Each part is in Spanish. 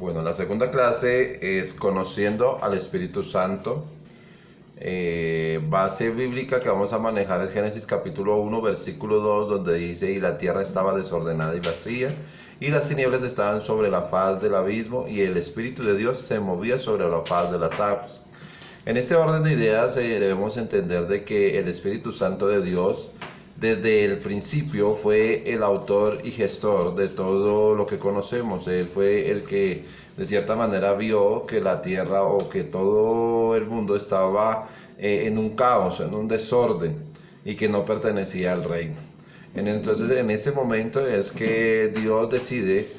Bueno, la segunda clase es conociendo al Espíritu Santo. Base bíblica que vamos a manejar es Génesis capítulo 1, versículo 2, donde dice: y la tierra estaba desordenada y vacía, y las tinieblas estaban sobre la faz del abismo, y el Espíritu de Dios se movía sobre la faz de las aguas. En este orden de ideas debemos entender de que el Espíritu Santo de Dios desde el principio fue el autor y gestor de todo lo que conocemos. Él fue el que de cierta manera vio que la tierra o que todo el mundo estaba en un caos, en un desorden y que no pertenecía al reino. Entonces en este momento es que Dios decide,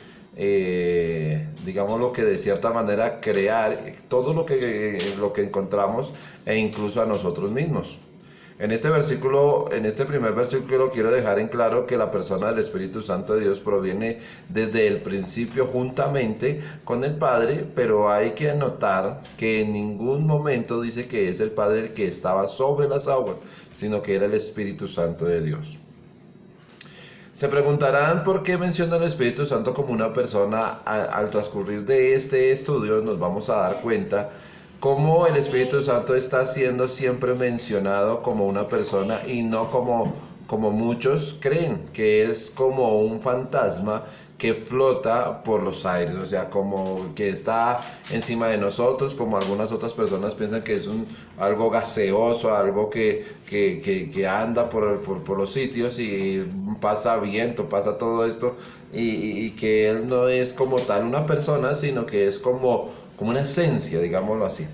digamos, lo que de cierta manera crear todo lo que encontramos e incluso a nosotros mismos. En este primer versículo quiero dejar en claro que la persona del Espíritu Santo de Dios proviene desde el principio juntamente con el Padre, pero hay que notar que en ningún momento dice que es el Padre el que estaba sobre las aguas, sino que era el Espíritu Santo de Dios. Se preguntarán por qué menciona el Espíritu Santo como una persona. Al transcurrir de este estudio nos vamos a dar cuenta cómo el Espíritu Santo está siendo siempre mencionado como una persona y no como muchos creen, que es como un fantasma que flota por los aires, o sea, como que está encima de nosotros, como algunas otras personas piensan que es algo gaseoso, algo que anda por los sitios y pasa viento, pasa todo esto, y que él no es como tal una persona, sino que es como una esencia, digámoslo así.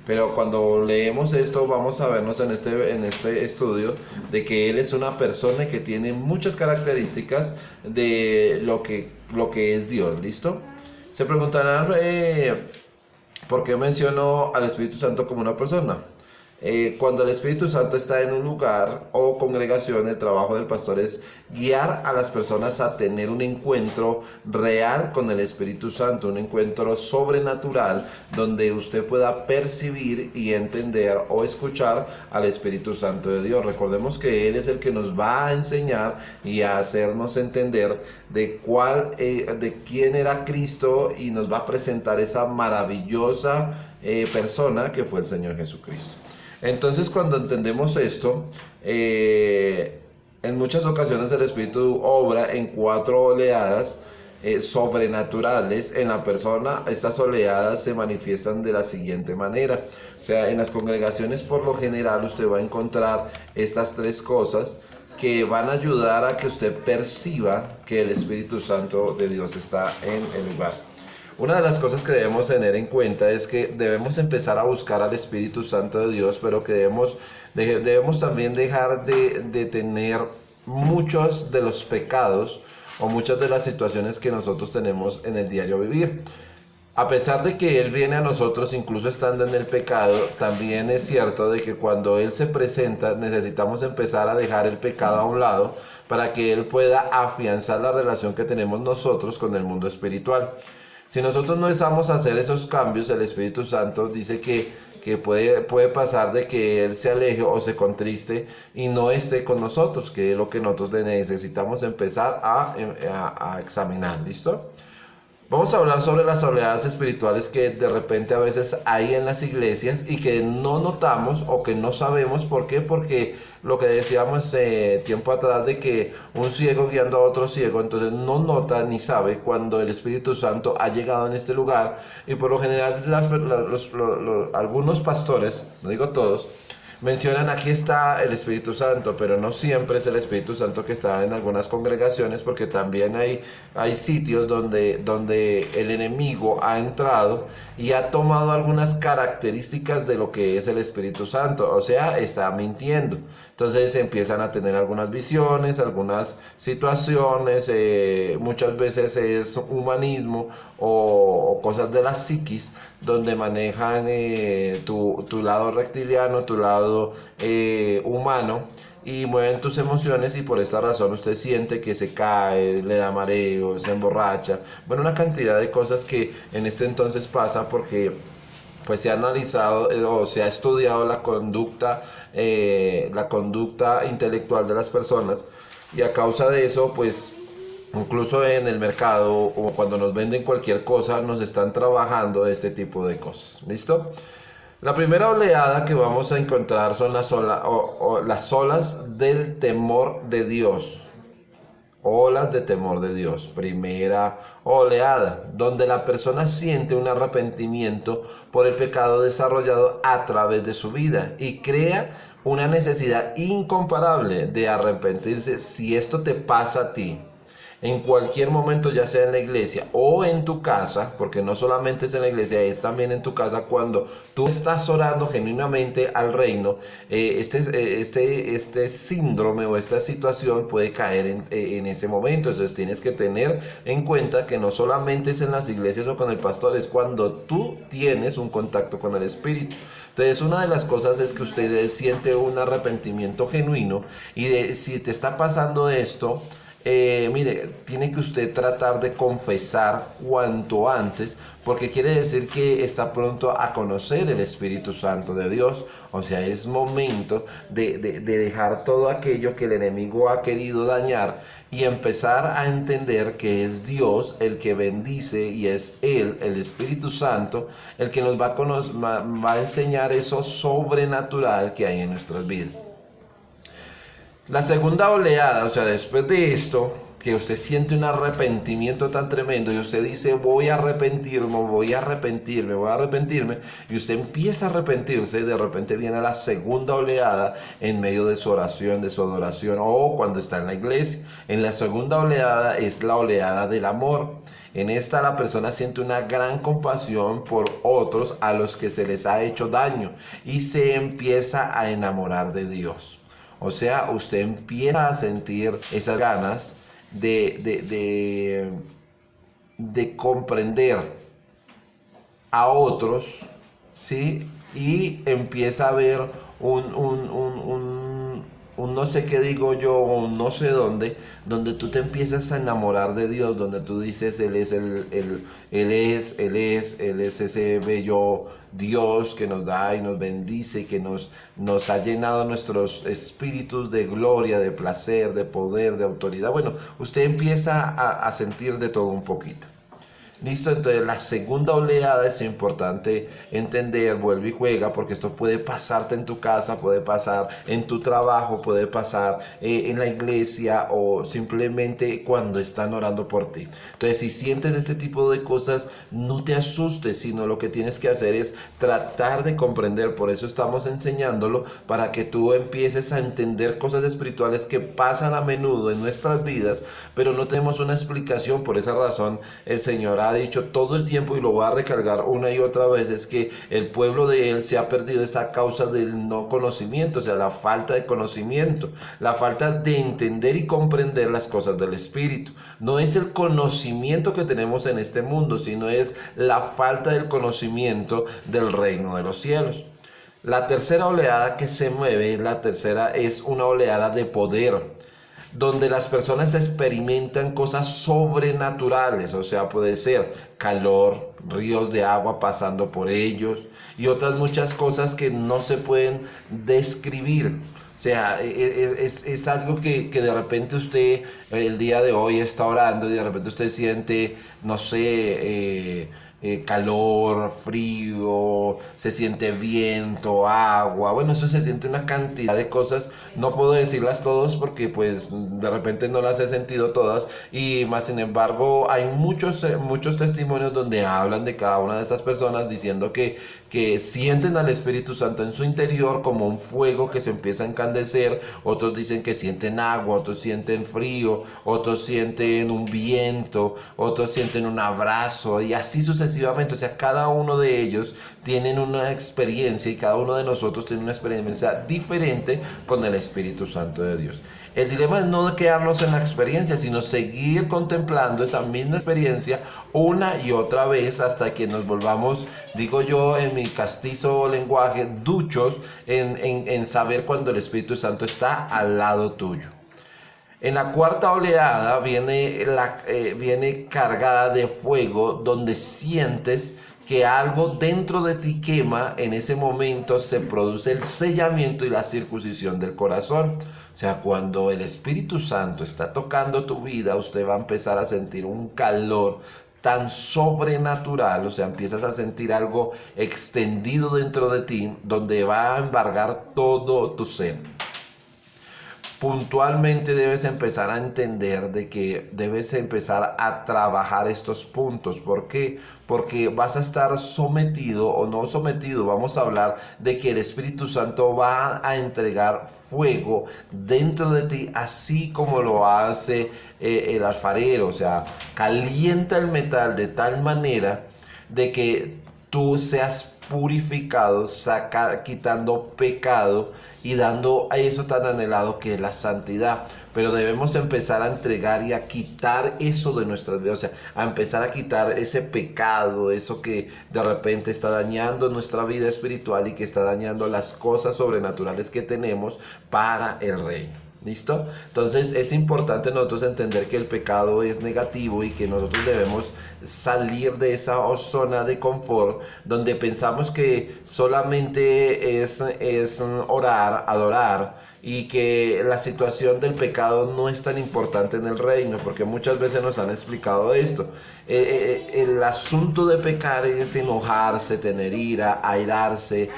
Pero cuando leemos esto vamos a vernos en este estudio de que él es una persona que tiene muchas características de lo que es Dios, ¿listo? Se preguntarán ¿por qué menciono al Espíritu Santo como una persona? Cuando el Espíritu Santo está en un lugar o congregación, el trabajo del pastor es guiar a las personas a tener un encuentro real con el Espíritu Santo, un encuentro sobrenatural donde usted pueda percibir y entender o escuchar al Espíritu Santo de Dios. Recordemos que Él es el que nos va a enseñar y a hacernos entender de quién era Cristo, y nos va a presentar esa maravillosa persona que fue el Señor Jesucristo. Entonces, cuando entendemos esto, en muchas ocasiones el Espíritu obra en 4 oleadas sobrenaturales en la persona. Estas oleadas se manifiestan de la siguiente manera. O sea, en las congregaciones por lo general usted va a encontrar estas 3 cosas que van a ayudar a que usted perciba que el Espíritu Santo de Dios está en el lugar. Una de las cosas que debemos tener en cuenta es que debemos empezar a buscar al Espíritu Santo de Dios, pero que debemos también dejar de tener muchos de los pecados o muchas de las situaciones que nosotros tenemos en el diario vivir. A pesar de que Él viene a nosotros incluso estando en el pecado, también es cierto de que cuando Él se presenta necesitamos empezar a dejar el pecado a un lado para que Él pueda afianzar la relación que tenemos nosotros con el mundo espiritual. Si nosotros no empezamos a hacer esos cambios, el Espíritu Santo dice que puede pasar de que Él se aleje o se contriste y no esté con nosotros, que es lo que nosotros necesitamos empezar a examinar, ¿listo? Vamos a hablar sobre las oleadas espirituales que de repente a veces hay en las iglesias y que no notamos o que no sabemos. ¿Por qué? Porque lo que decíamos tiempo atrás de que un ciego guiando a otro ciego, entonces no nota ni sabe cuando el Espíritu Santo ha llegado en este lugar. Y por lo general algunos pastores, no digo todos, mencionan aquí está el Espíritu Santo, pero no siempre es el Espíritu Santo que está en algunas congregaciones, porque también hay sitios donde el enemigo ha entrado y ha tomado algunas características de lo que es el Espíritu Santo, o sea, está mintiendo. Entonces empiezan a tener algunas visiones, algunas situaciones, muchas veces es humanismo o cosas de la psiquis, donde manejan tu lado reptiliano, tu lado humano, y mueven tus emociones, y por esta razón usted siente que se cae, le da mareo, se emborracha. Bueno, una cantidad de cosas que en este entonces pasa porque pues se ha analizado o se ha estudiado la conducta intelectual de las personas, y a causa de eso pues Incluso en el mercado o cuando nos venden cualquier cosa, nos están trabajando este tipo de cosas. ¿Listo? La primera oleada que vamos a encontrar son las olas del temor de Dios. Olas de temor de Dios. Primera oleada, donde la persona siente un arrepentimiento por el pecado desarrollado a través de su vida y crea una necesidad incomparable de arrepentirse. Si esto te pasa a ti, en cualquier momento, ya sea en la iglesia o en tu casa, porque no solamente es en la iglesia, es también en tu casa, cuando tú estás orando genuinamente al reino, este síndrome o esta situación puede caer en ese momento. Entonces tienes que tener en cuenta que no solamente es en las iglesias o con el pastor, es cuando tú tienes un contacto con el Espíritu. Entonces, una de las cosas es que usted siente un arrepentimiento genuino y si te está pasando esto, mire, tiene que usted tratar de confesar cuanto antes, porque quiere decir que está pronto a conocer el Espíritu Santo de Dios. O sea, es momento de dejar todo aquello que el enemigo ha querido dañar y empezar a entender que es Dios el que bendice y es Él, el Espíritu Santo, el que nos va a enseñar eso sobrenatural que hay en nuestras vidas. La segunda oleada, o sea, después de esto, que usted siente un arrepentimiento tan tremendo y usted dice, voy a arrepentirme, voy a arrepentirme, voy a arrepentirme, y usted empieza a arrepentirse, y de repente viene la segunda oleada en medio de su oración, de su adoración, o cuando está en la iglesia. En la segunda oleada es la oleada del amor. En esta la persona siente una gran compasión por otros a los que se les ha hecho daño y se empieza a enamorar de Dios. O sea, usted empieza a sentir esas ganas de comprender a otros, ¿sí? Y empieza a ver un no sé qué digo yo, un no sé dónde, donde tú te empiezas a enamorar de Dios, donde tú dices, Él es ese bello Dios que nos da y nos bendice y que nos ha llenado nuestros espíritus de gloria, de placer, de poder, de autoridad. Bueno, usted empieza a sentir de todo un poquito. Listo, entonces la segunda oleada es importante entender, vuelve y juega, porque esto puede pasarte en tu casa, puede pasar en tu trabajo, puede pasar en la iglesia o simplemente cuando están orando por ti. Entonces, si sientes este tipo de cosas, no te asustes, sino lo que tienes que hacer es tratar de comprender. Por eso estamos enseñándolo, para que tú empieces a entender cosas espirituales que pasan a menudo en nuestras vidas, pero no tenemos una explicación. Por esa razón, el Señor ha dicho todo el tiempo, y lo voy a recargar una y otra vez, es que el pueblo de Él se ha perdido esa causa del no conocimiento, o sea, la falta de conocimiento, la falta de entender y comprender las cosas del Espíritu. No es el conocimiento que tenemos en este mundo, sino es la falta del conocimiento del reino de los cielos. La tercera oleada que se mueve, es una oleada de poder, donde las personas experimentan cosas sobrenaturales. O sea, puede ser calor, ríos de agua pasando por ellos y otras muchas cosas que no se pueden describir. O sea, es algo que de repente usted el día de hoy está orando y de repente usted siente, no sé, calor, frío, se siente viento, agua. Bueno, eso se siente una cantidad de cosas. No puedo decirlas todas porque pues de repente no las he sentido todas, y más sin embargo hay muchos testimonios donde hablan de cada una de estas personas diciendo que sienten al Espíritu Santo en su interior como un fuego que se empieza a encandecer. Otros dicen que sienten agua, otros sienten frío, otros sienten un viento, otros sienten un abrazo, y así sucesivamente. O sea, cada uno de ellos tienen una experiencia, y cada uno de nosotros tiene una experiencia diferente con el Espíritu Santo de Dios. El dilema es no quedarnos en la experiencia, sino seguir contemplando esa misma experiencia una y otra vez hasta que nos volvamos, digo yo en mi castizo lenguaje, duchos en saber cuando el Espíritu Santo está al lado tuyo. En la cuarta oleada viene cargada de fuego, donde sientes que algo dentro de ti quema, en ese momento se produce el sellamiento y la circuncisión del corazón. O sea, cuando el Espíritu Santo está tocando tu vida, usted va a empezar a sentir un calor tan sobrenatural, o sea, empiezas a sentir algo extendido dentro de ti, donde va a embargar todo tu ser. Puntualmente debes empezar a entender de que debes empezar a trabajar estos puntos. ¿Por qué? Porque vas a estar sometido o no sometido. Vamos a hablar de que el Espíritu Santo va a entregar fuego dentro de ti, así como lo hace el alfarero. O sea, calienta el metal de tal manera de que tú seas purificado, quitando pecado y dando a eso tan anhelado que es la santidad. Pero debemos empezar a entregar y a quitar eso de nuestras vidas, o sea, a empezar a quitar ese pecado, eso que de repente está dañando nuestra vida espiritual y que está dañando las cosas sobrenaturales que tenemos para el reino. ¿Listo? Entonces es importante nosotros entender que el pecado es negativo y que nosotros debemos salir de esa zona de confort donde pensamos que solamente es orar, adorar, y que la situación del pecado no es tan importante en el reino, porque muchas veces nos han explicado esto. El asunto de pecar es enojarse, tener ira, airarse,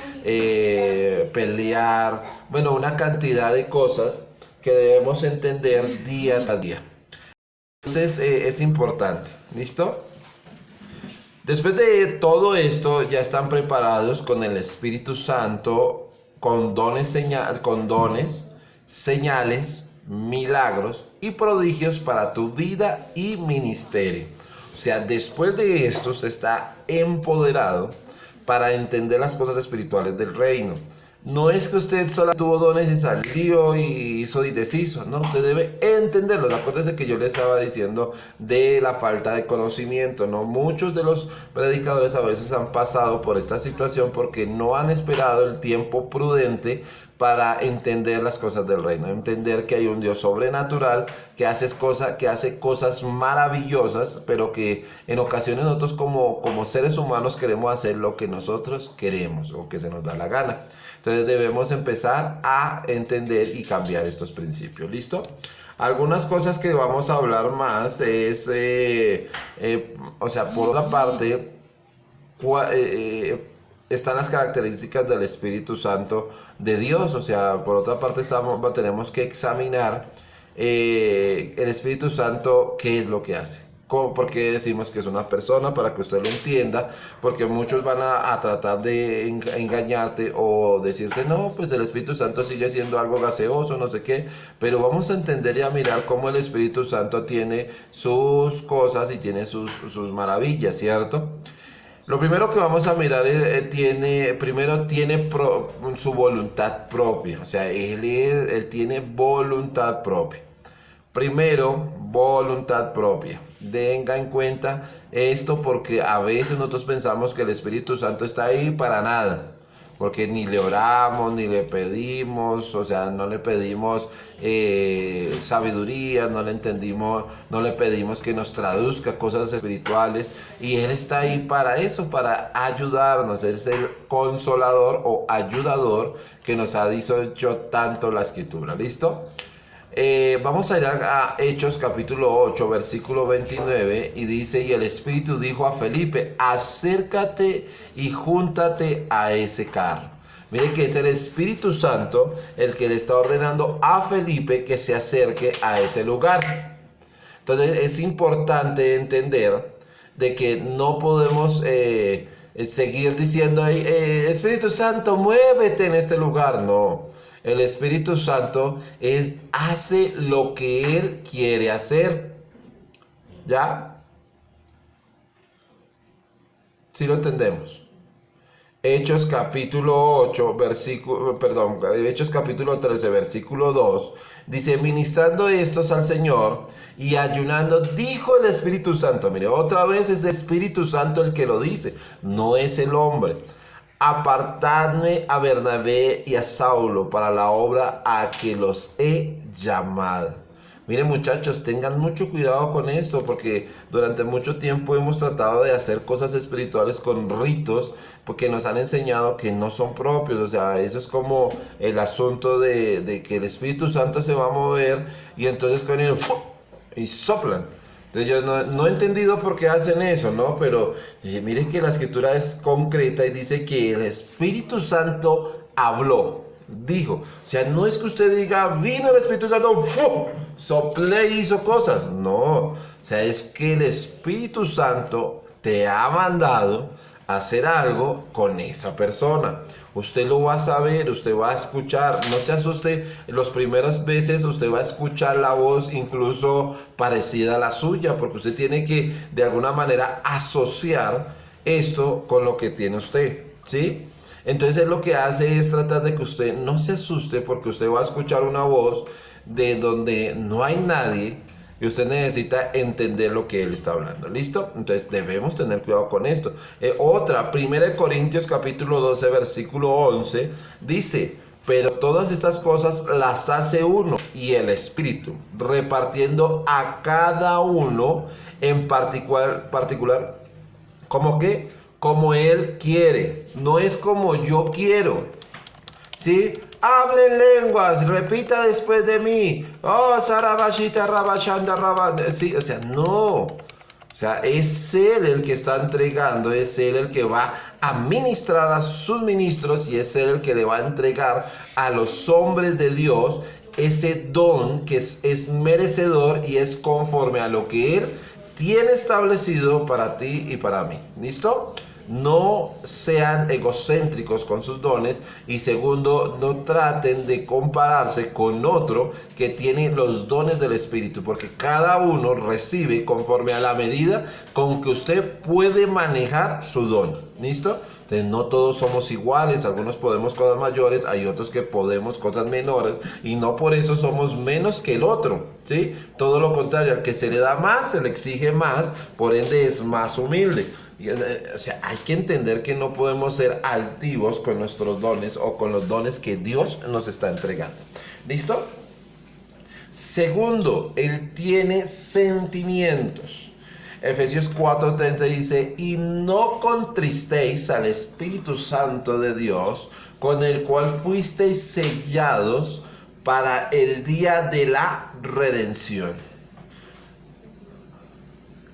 pelear, bueno, una cantidad de cosas que debemos entender día a día. Entonces es importante, ¿listo? Después de todo esto ya están preparados con el Espíritu Santo, con dones, señales, milagros y prodigios para tu vida y ministerio. O sea, después de esto usted está empoderado para entender las cosas espirituales del reino. No es que usted solo tuvo dones y salió y hizo y deshizo, no, usted debe entenderlo. Acuérdense que yo le estaba diciendo de la falta de conocimiento, ¿no? Muchos de los predicadores a veces han pasado por esta situación porque no han esperado el tiempo prudente para entender las cosas del reino, entender que hay un Dios sobrenatural que hace cosas maravillosas, pero que en ocasiones nosotros como seres humanos queremos hacer lo que nosotros queremos o que se nos da la gana. Entonces debemos empezar a entender y cambiar estos principios. ¿Listo? Algunas cosas que vamos a hablar más es, o sea, por otra parte, están las características del Espíritu Santo de Dios. O sea, por otra parte tenemos que examinar el Espíritu Santo, qué es lo que hace. ¿Por qué decimos que es una persona? Para que usted lo entienda, porque muchos van a tratar de engañarte o decirte, no, pues el Espíritu Santo sigue siendo algo gaseoso, no sé qué, pero vamos a entender y a mirar cómo el Espíritu Santo tiene sus cosas y tiene sus maravillas, ¿cierto? Lo primero que vamos a mirar es, tiene su voluntad propia, o sea, él tiene voluntad propia. Primero, voluntad propia. Tenga en cuenta esto porque a veces nosotros pensamos que el Espíritu Santo está ahí para nada. Porque ni le oramos, ni le pedimos, o sea, no le pedimos sabiduría, no le pedimos que nos traduzca cosas espirituales. Y Él está ahí para eso, para ayudarnos. Él es el consolador o ayudador que nos ha dicho tanto la Escritura. ¿Listo? Vamos a ir a Hechos capítulo 8, versículo 29, y dice, y el Espíritu dijo a Felipe, acércate y júntate a ese carro. Mire que es el Espíritu Santo el que le está ordenando a Felipe que se acerque a ese lugar. Entonces es importante entender de que no podemos seguir diciendo, Espíritu Santo, muévete en este lugar. No. El Espíritu Santo hace lo que Él quiere hacer. ¿Ya? ¿Sí lo entendemos? Hechos capítulo 13, versículo 2, dice, ministrando estos al Señor y ayunando, dijo el Espíritu Santo. Mire, otra vez es el Espíritu Santo el que lo dice, no es el hombre. Apartadme a Bernabé y a Saulo para la obra a que los he llamado. Miren muchachos, tengan mucho cuidado con esto, porque durante mucho tiempo hemos tratado de hacer cosas espirituales con ritos, porque nos han enseñado que no son propios. O sea, eso es como el asunto de que el Espíritu Santo se va a mover y entonces con él ¡fum! Y soplan. Entonces yo no he entendido por qué hacen eso, ¿no? Pero miren que la escritura es concreta y dice que el Espíritu Santo habló, dijo. O sea, no es que usted diga, vino el Espíritu Santo, ¡fum! Soplé y hizo cosas. No, o sea, es que el Espíritu Santo te ha mandado a hacer algo con esa persona. Usted lo va a saber, usted va a escuchar, no se asuste, las primeras veces usted va a escuchar la voz incluso parecida a la suya, porque usted tiene que de alguna manera asociar esto con lo que tiene usted, ¿sí? Entonces lo que hace es tratar de que usted no se asuste, porque usted va a escuchar una voz de donde no hay nadie y usted necesita entender lo que él está hablando. ¿Listo? Entonces debemos tener cuidado con esto. Otra, 1 Corintios capítulo 12, versículo 11, dice: pero todas estas cosas las hace uno y el Espíritu, repartiendo a cada uno en particular, ¿cómo qué? Como él quiere, no es como yo quiero, ¿sí? Hablen lenguas, repita después de mí. Oh, Sarabashita, Rabashanda, sí, o sea, no. O sea, es Él el que está entregando, es Él el que va a ministrar a sus ministros y es Él el que le va a entregar a los hombres de Dios ese don que es merecedor y es conforme a lo que Él tiene establecido para ti y para mí. ¿Listo? No sean egocéntricos con sus dones y segundo, no traten de compararse con otro que tiene los dones del Espíritu, porque cada uno recibe conforme a la medida con que usted puede manejar su don. ¿Listo? Entonces no todos somos iguales, algunos podemos cosas mayores, hay otros que podemos cosas menores y no por eso somos menos que el otro, ¿sí? Todo lo contrario, al que se le da más, se le exige más, por ende es más humilde. O sea, hay que entender que no podemos ser altivos con nuestros dones o con los dones que Dios nos está entregando. ¿Listo? Segundo, Él tiene sentimientos. Efesios 4:30 dice: y no contristéis al Espíritu Santo de Dios, con el cual fuisteis sellados para el día de la redención.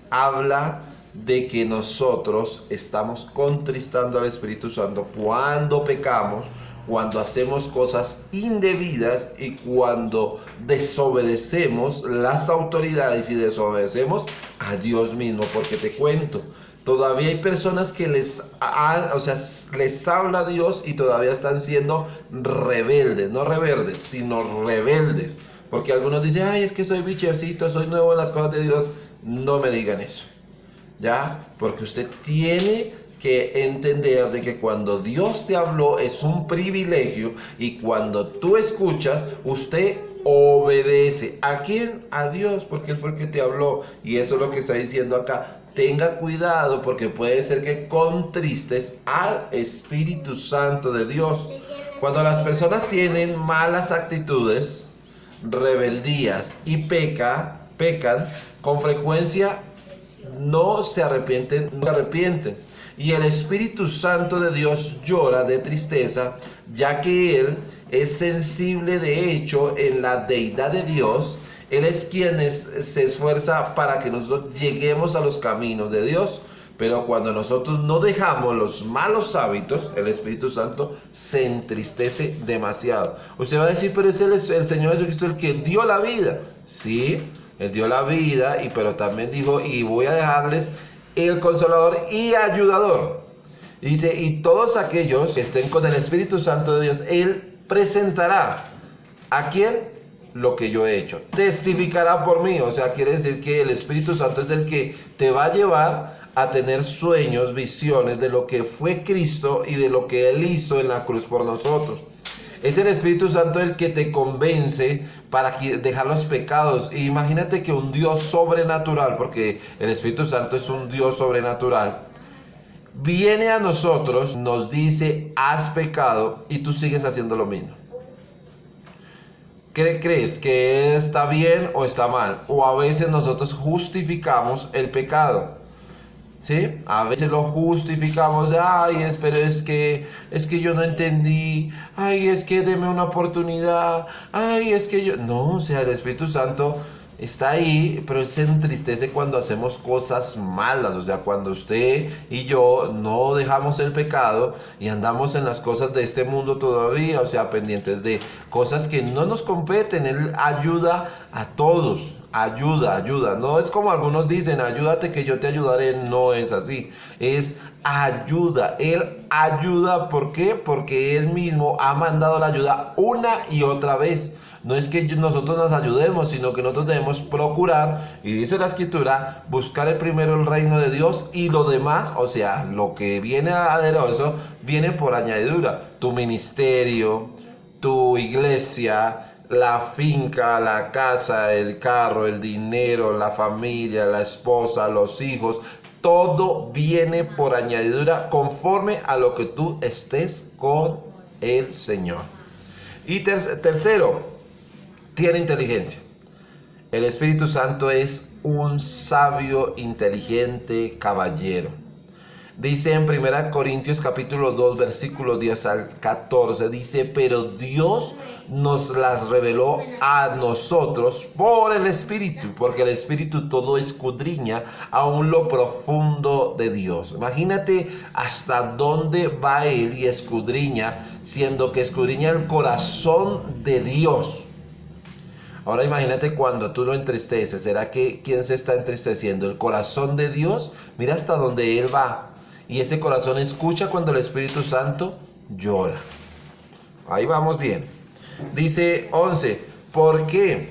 Habla de que nosotros estamos contristando al Espíritu Santo cuando pecamos, cuando hacemos cosas indebidas y cuando desobedecemos las autoridades y desobedecemos a Dios mismo. Porque te cuento, todavía hay personas que les habla Dios y todavía están siendo rebeldes, no rebeldes, sino rebeldes. Porque algunos dicen, ay, es que soy bichecito, soy nuevo en las cosas de Dios. No me digan eso, ¿ya? Porque usted tiene que entender de que cuando Dios te habló es un privilegio y cuando tú escuchas, usted obedece. ¿A quién? A Dios, porque Él fue el que te habló. Y eso es lo que está diciendo acá. Tenga cuidado porque puede ser que contristes al Espíritu Santo de Dios. Cuando las personas tienen malas actitudes, rebeldías y pecan, con frecuencia no se arrepienten. Y el Espíritu Santo de Dios llora de tristeza, ya que Él es sensible de hecho en la deidad de Dios. Él es quien se esfuerza para que nosotros lleguemos a los caminos de Dios. Pero cuando nosotros no dejamos los malos hábitos, el Espíritu Santo se entristece demasiado. Usted va a decir, pero es el Señor Jesucristo el que dio la vida. Sí, Él dio la vida, pero también dijo, y voy a dejarles el Consolador y Ayudador. Y dice, y todos aquellos que estén con el Espíritu Santo de Dios, Él presentará. ¿A quién? Lo que yo he hecho. Testificará por mí. O sea, quiere decir que el Espíritu Santo es el que te va a llevar a tener sueños, visiones de lo que fue Cristo y de lo que Él hizo en la cruz por nosotros. Es el Espíritu Santo el que te convence para dejar los pecados. Y imagínate que un Dios sobrenatural, porque el Espíritu Santo es un Dios sobrenatural, viene a nosotros, nos dice, has pecado, y tú sigues haciendo lo mismo. ¿qué crees? ¿Que está bien o está mal? O a veces nosotros justificamos el pecado. ¿Sí? A veces lo justificamos de, ay, pero es que yo no entendí, ay, es que deme una oportunidad, ay, es que yo... No, o sea, el Espíritu Santo está ahí, pero Él se entristece cuando hacemos cosas malas, o sea, cuando usted y yo no dejamos el pecado y andamos en las cosas de este mundo todavía, o sea, pendientes de cosas que no nos competen. Él ayuda a todos. Ayuda. No es como algunos dicen, ayúdate que yo te ayudaré. No es así. Es ayuda. Él ayuda. ¿Por qué? Porque Él mismo ha mandado la ayuda una y otra vez. No es que nosotros nos ayudemos, sino que nosotros debemos procurar, y dice la Escritura, buscar primero el reino de Dios y lo demás, o sea, lo que viene aderezo, viene por añadidura. Tu ministerio, tu iglesia, la finca, la casa, el carro, el dinero, la familia, la esposa, los hijos, todo viene por añadidura conforme a lo que tú estés con el Señor. Y tercero, tiene inteligencia. El Espíritu Santo es un sabio, inteligente caballero. Dice en 1 Corintios capítulo 2, versículo 10 al 14, dice, pero Dios nos las reveló a nosotros por el Espíritu, porque el Espíritu todo escudriña aún lo profundo de Dios. Imagínate hasta dónde va Él y escudriña, siendo que escudriña el corazón de Dios. Ahora imagínate cuando tú lo entristeces, ¿será que quién se está entristeciendo? ¿El corazón de Dios? Mira hasta dónde Él va. Y ese corazón escucha cuando el Espíritu Santo llora. Ahí vamos bien. Dice 11, ¿por qué?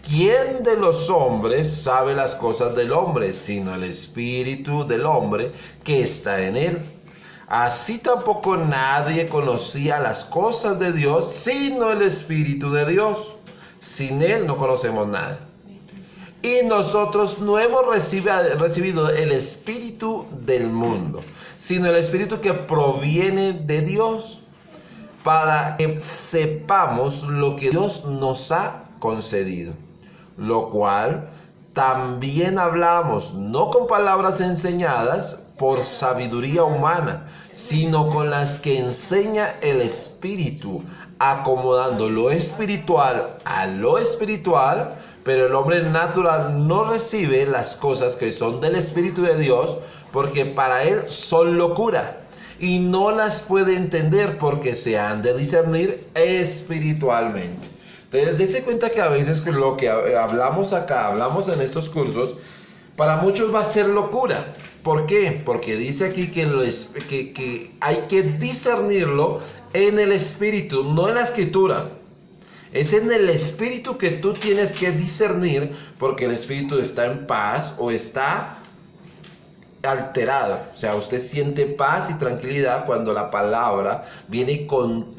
¿Quién de los hombres sabe las cosas del hombre, sino el Espíritu del hombre que está en él? Así tampoco nadie conocía las cosas de Dios, sino el Espíritu de Dios. Sin Él no conocemos nada. Y nosotros no hemos recibido el espíritu del mundo, sino el espíritu que proviene de Dios, para que sepamos lo que Dios nos ha concedido. Lo cual también hablamos, no con palabras enseñadas por sabiduría humana, sino con las que enseña el Espíritu, acomodando lo espiritual a lo espiritual. Pero el hombre natural no recibe las cosas que son del Espíritu de Dios, porque para él son locura, y no las puede entender porque se han de discernir espiritualmente. Entonces, dése cuenta que a veces lo que hablamos acá, hablamos en estos cursos, para muchos va a ser locura. ¿Por qué? Porque dice aquí que hay que discernirlo en el Espíritu, no en la Escritura. Es en el Espíritu que tú tienes que discernir, porque el Espíritu está en paz o está alterado. O sea, usted siente paz y tranquilidad cuando la palabra viene con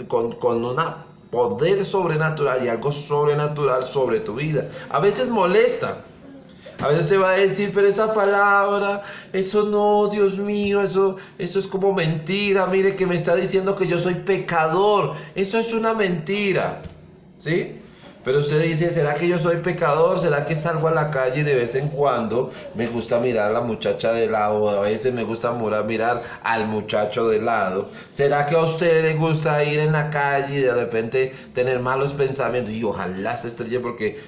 una poder sobrenatural y algo sobrenatural sobre tu vida. A veces molesta. A veces usted va a decir, pero esa palabra, eso no, Dios mío, eso es como mentira. Mire que me está diciendo que yo soy pecador. Eso es una mentira. ¿Sí? Pero usted dice, ¿será que yo soy pecador? ¿Será que salgo a la calle y de vez en cuando me gusta mirar a la muchacha de lado? A veces me gusta mirar al muchacho de lado. ¿Será que a usted le gusta ir en la calle y de repente tener malos pensamientos? Y ojalá se estrelle porque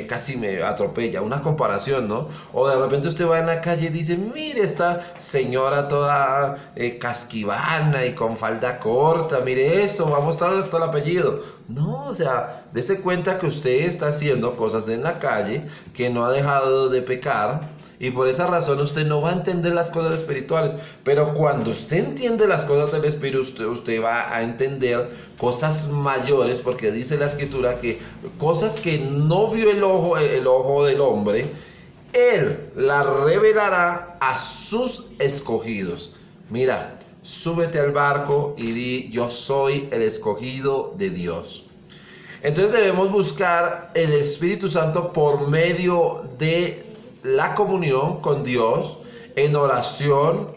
casi me atropella. Una comparación, ¿no? O de repente usted va en la calle y dice, mire esta señora toda casquivana y con falda corta. Mire eso, va a mostrar hasta el apellido. No, o sea, dése cuenta que usted está haciendo cosas en la calle, que no ha dejado de pecar, y por esa razón usted no va a entender las cosas espirituales. Pero cuando usted entiende las cosas del Espíritu, usted va a entender cosas mayores, porque dice la Escritura que cosas que no vio el ojo del hombre, Él las revelará a sus escogidos. Mira, súbete al barco y di, yo soy el escogido de Dios. Entonces debemos buscar el Espíritu Santo por medio de la comunión con Dios, en oración,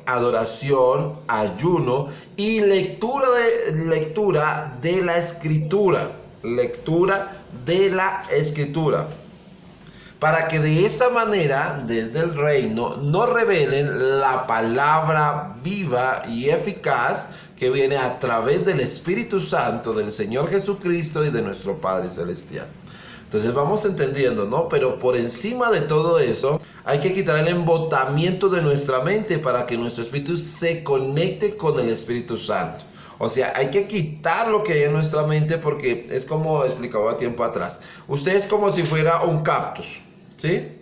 ayuno y lectura de la Escritura. lectura de la Escritura, para que de esta manera, desde el reino, nos revelen la palabra viva y eficaz que viene a través del Espíritu Santo, del Señor Jesucristo y de nuestro Padre Celestial. Entonces vamos entendiendo, ¿no? Pero por encima de todo eso, hay que quitar el embotamiento de nuestra mente para que nuestro espíritu se conecte con el Espíritu Santo. O sea, hay que quitar lo que hay en nuestra mente, porque es como explicaba tiempo atrás. Usted es como si fuera un cactus, ¿sí?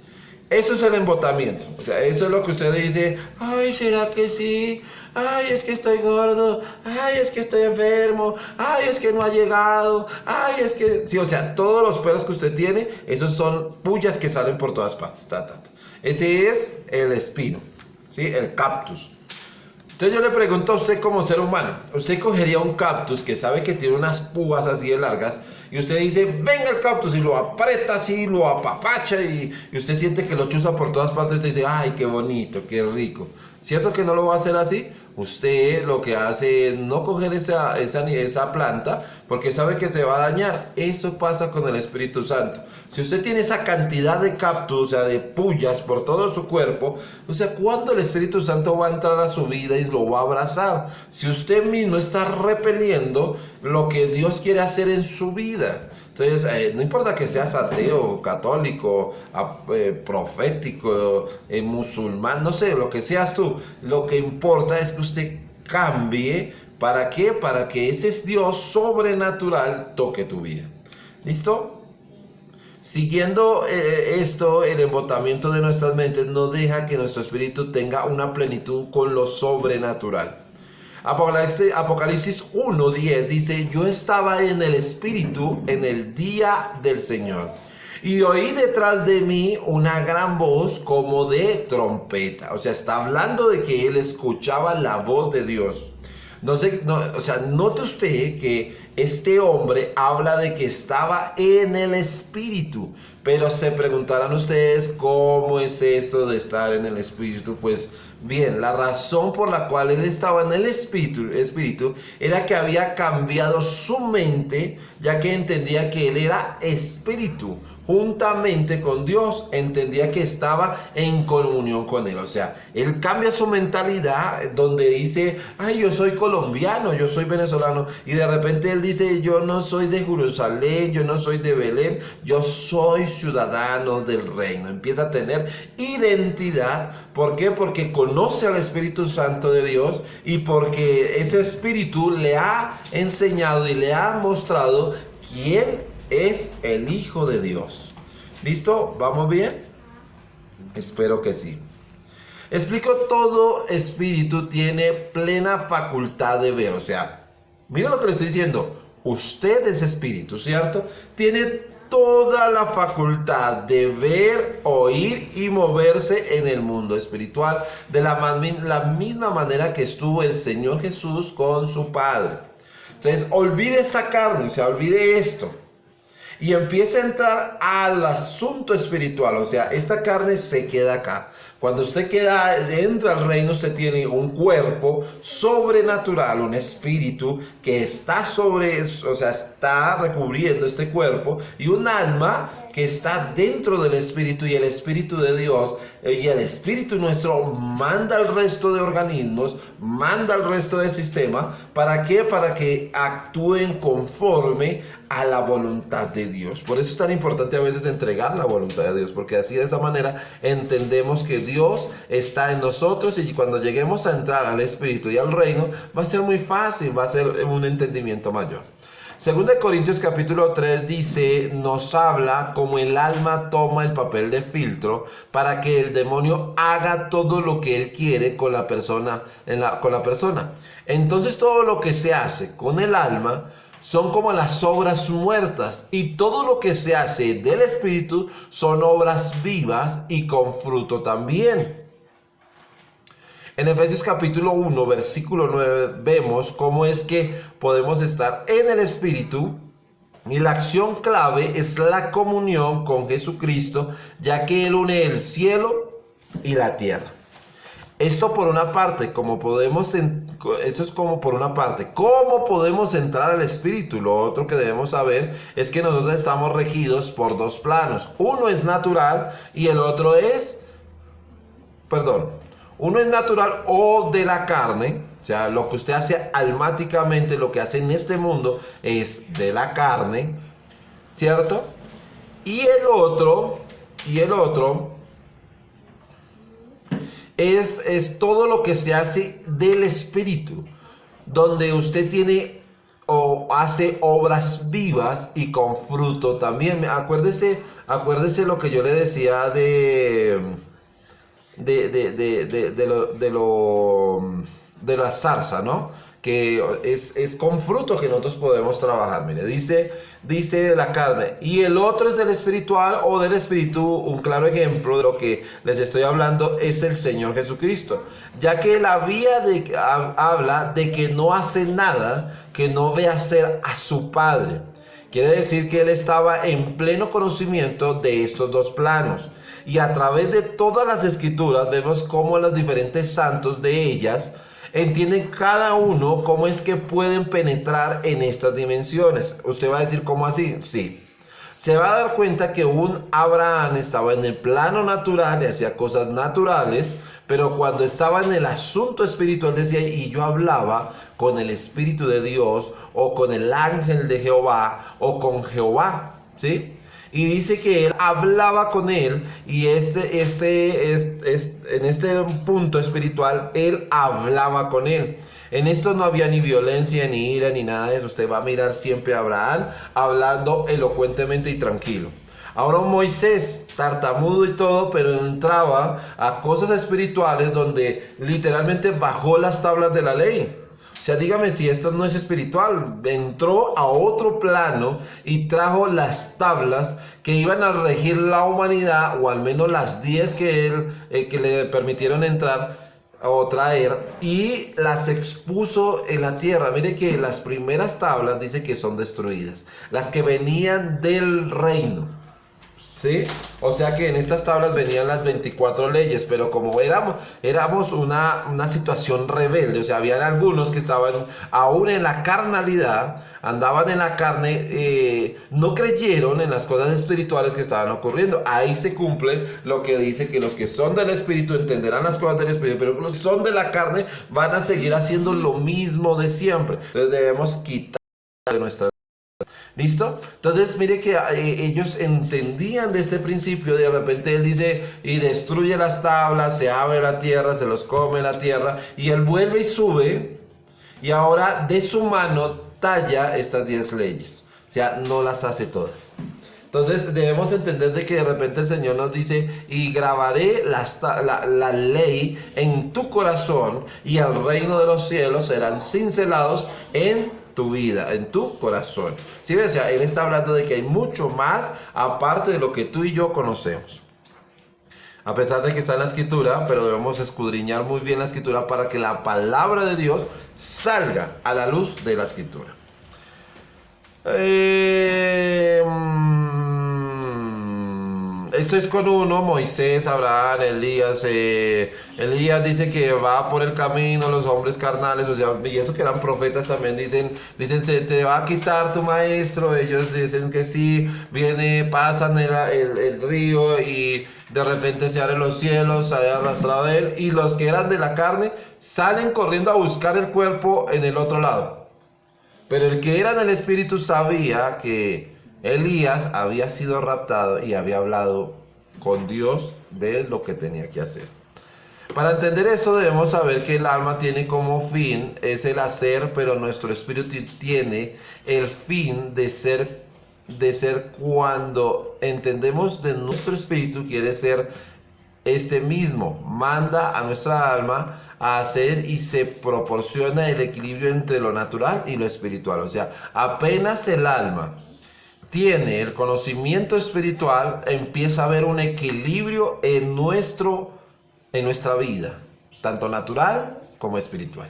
Eso es el embotamiento. O sea, eso es lo que usted dice: ay, ¿será que sí? Ay, es que estoy gordo. Ay, es que estoy enfermo. Ay, es que no ha llegado. Ay, es que... Sí, o sea, todos los pelos que usted tiene, esos son pullas que salen por todas partes. Ese es el espino, ¿sí? El cactus. Entonces yo le pregunto a usted como ser humano, ¿usted cogería un cactus que sabe que tiene unas púas así de largas y usted dice, venga el cactus, y lo aprieta así, lo apapacha y usted siente que lo chuza por todas partes? Usted dice, ay, qué bonito, qué rico? ¿Cierto que no lo va a hacer así? Usted lo que hace es no coger esa planta porque sabe que te va a dañar. Eso pasa con el Espíritu Santo. Si usted tiene esa cantidad de cactus, o sea, de pullas por todo su cuerpo, o sea, ¿cuándo el Espíritu Santo va a entrar a su vida y lo va a abrazar? Si usted mismo está repeliendo lo que Dios quiere hacer en su vida. Entonces, no importa que seas ateo, católico, profético, musulmán, no sé, lo que seas tú. Lo que importa es que usted cambie. ¿Para qué? Para que ese Dios sobrenatural toque tu vida. ¿Listo? Siguiendo esto, el embotamiento de nuestras mentes no deja que nuestro espíritu tenga una plenitud con lo sobrenatural. Apocalipsis 1:10 dice, yo estaba en el Espíritu en el día del Señor, y oí detrás de mí una gran voz como de trompeta. O sea, está hablando de que él escuchaba la voz de Dios. O sea, note usted que este hombre habla de que estaba en el Espíritu, pero se preguntarán ustedes, ¿cómo es esto de estar en el Espíritu? Pues bien, la razón por la cual él estaba en el Espíritu era que había cambiado su mente, ya que entendía que él era Espíritu. Juntamente con Dios, entendía que estaba en comunión con Él. O sea, Él cambia su mentalidad donde dice, ay, yo soy colombiano, yo soy venezolano, y de repente Él dice, yo no soy de Jerusalén, yo no soy de Belén, yo soy ciudadano del reino. Empieza a tener identidad. ¿Por qué? Porque conoce al Espíritu Santo de Dios, y porque ese Espíritu le ha enseñado y le ha mostrado quién es el Hijo de Dios. ¿Listo? ¿Vamos bien? Espero que sí. Explico, todo espíritu tiene plena facultad de ver. O sea, mira lo que le estoy diciendo. Usted es espíritu, ¿cierto? Tiene toda la facultad de ver, oír y moverse en el mundo espiritual de la misma manera que estuvo el Señor Jesús con su Padre. Entonces, olvide esta carne, o sea, olvide esto. Y empieza a entrar al asunto espiritual. O sea, esta carne se queda acá. Cuando usted entra al reino, usted tiene un cuerpo sobrenatural, un espíritu que está está recubriendo este cuerpo, y un alma que está dentro del espíritu, y el Espíritu de Dios y el espíritu nuestro manda al resto de organismos, manda al resto del sistema. ¿Para qué? Para que actúen conforme a la voluntad de Dios. Por eso es tan importante a veces entregar la voluntad de Dios, porque así, de esa manera, entendemos que Dios está en nosotros, y cuando lleguemos a entrar al espíritu y al reino, va a ser muy fácil, va a ser un entendimiento mayor. Segunda de Corintios capítulo 3 dice, nos habla como el alma toma el papel de filtro para que el demonio haga todo lo que él quiere con la persona. Entonces todo lo que se hace con el alma son como las obras muertas, y todo lo que se hace del espíritu son obras vivas y con fruto también. En Efesios capítulo 1, versículo 9, vemos cómo es que podemos estar en el Espíritu, y la acción clave es la comunión con Jesucristo, ya que Él une el cielo y la tierra. Esto por una parte, eso es como por una parte. ¿Cómo podemos entrar al espíritu? Lo otro que debemos saber es que nosotros estamos regidos por dos planos. Uno es natural y el otro es, uno es natural o de la carne. O sea, lo que usted hace almáticamente, lo que hace en este mundo es de la carne, ¿cierto? Y el otro es todo lo que se hace del espíritu, donde usted tiene o hace obras vivas y con fruto también. Acuérdese lo que yo le decía de la zarza, ¿no? Que es con fruto que nosotros podemos trabajar. Mire, dice la carne, y el otro es del espiritual o del espíritu. Un claro ejemplo de lo que les estoy hablando es el Señor Jesucristo, ya que él habla de que no hace nada que no ve hacer a su Padre. Quiere decir que él estaba en pleno conocimiento de estos dos planos. Y a través de todas las escrituras vemos cómo los diferentes santos de ellas entienden cada uno cómo es que pueden penetrar en estas dimensiones. Usted va a decir, ¿cómo así? Sí. Se va a dar cuenta que un Abraham estaba en el plano natural y hacía cosas naturales, pero cuando estaba en el asunto espiritual decía, y yo hablaba con el Espíritu de Dios, o con el ángel de Jehová, o con Jehová, ¿sí? Y dice que él hablaba con él, y en este punto espiritual, él hablaba con él. En esto no había ni violencia, ni ira, ni nada de eso. Usted va a mirar siempre a Abraham hablando elocuentemente y tranquilo. Ahora un Moisés, tartamudo y todo, pero entraba a cosas espirituales donde literalmente bajó las tablas de la ley. O sea, dígame si esto no es espiritual. Entró a otro plano y trajo las tablas que iban a regir la humanidad, o al menos las 10 que le permitieron entrar o traer, y las expuso en la tierra. Mire que las primeras tablas dice que son destruidas, las que venían del reino, ¿sí? O sea que en estas tablas venían las 24 leyes, pero como éramos una situación rebelde, o sea, habían algunos que estaban aún en la carnalidad, andaban en la carne, no creyeron en las cosas espirituales que estaban ocurriendo. Ahí se cumple lo que dice, que los que son del espíritu entenderán las cosas del espíritu, pero los que son de la carne van a seguir haciendo lo mismo de siempre. Entonces debemos quitar de nuestra. ¿Listo? Entonces mire que ellos entendían de este principio. De repente él dice, y destruye las tablas, se abre la tierra, se los come la tierra, y él vuelve y sube, y ahora de su mano talla estas 10 leyes. O sea, no las hace todas. Entonces debemos entender de que de repente el Señor nos dice, y grabaré la ley en tu corazón, y el reino de los cielos serán cincelados en tu vida, en tu corazón. ¿Sí ves? O sea, él está hablando de que hay mucho más aparte de lo que tú y yo conocemos. A pesar de que está en la escritura, pero debemos escudriñar muy bien la escritura para que la palabra de Dios salga a la luz de la escritura. Esto es con uno, Moisés, Abraham, Elías. Elías dice que va por el camino, los hombres carnales, o sea, y eso que eran profetas también dicen, se te va a quitar tu maestro. Ellos dicen que sí, pasan el río, y de repente se abren los cielos, sale arrastrado de él, y los que eran de la carne salen corriendo a buscar el cuerpo en el otro lado. Pero el que era del espíritu sabía que Elías había sido raptado y había hablado con Dios de lo que tenía que hacer. Para entender esto debemos saber que el alma tiene como fin es el hacer, pero nuestro espíritu tiene el fin de ser cuando entendemos de nuestro espíritu quiere ser este mismo, manda a nuestra alma a hacer, y se proporciona el equilibrio entre lo natural y lo espiritual. O sea, apenas el alma tiene el conocimiento espiritual, empieza a haber un equilibrio en nuestra vida, tanto natural como espiritual.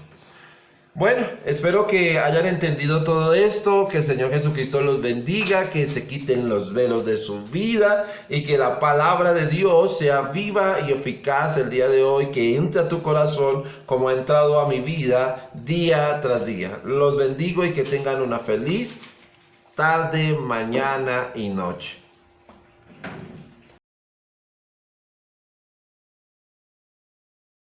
Bueno, espero que hayan entendido todo esto, que el Señor Jesucristo los bendiga, que se quiten los velos de su vida y que la palabra de Dios sea viva y eficaz el día de hoy, que entre a tu corazón como ha entrado a mi vida día tras día. Los bendigo y que tengan una feliz tarde, mañana y noche.